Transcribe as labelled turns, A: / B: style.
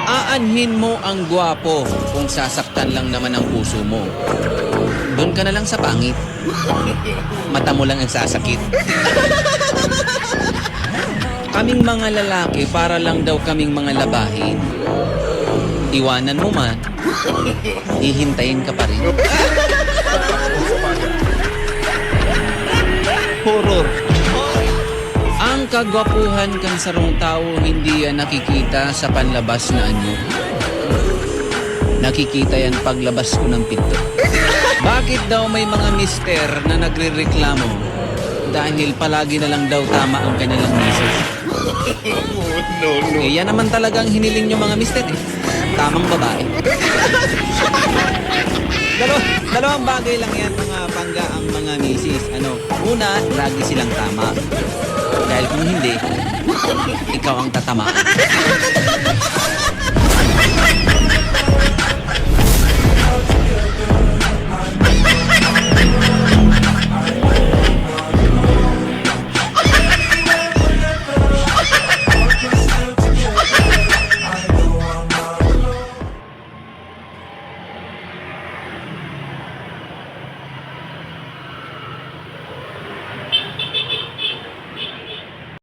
A: Aanhin mo ang gwapo kung sasaktan lang naman ang puso mo. Doon ka na lang sa pangit. Mata mo lang ang sasakit. Kaming mga lalaki, para lang daw kaming mga labahin. Iwanan mo man, hihintayin ka pa rin. Horror. Ang kagwapuhan kang sarong tao hindi yan nakikita sa panlabas na anyo. Nakikita yan paglabas ko ng pinto. Bakit daw may mga mister na nagrereklamo dahil palagi na lang daw tama ang kanilang misis? Eh yan naman talagang hiniling nyo mga mister eh. Tamang babae. Dalawang bagay lang yan mga pangga ang mga misis. Una, lagi silang tama. Dahil kung hindi, ikaw ang tatama.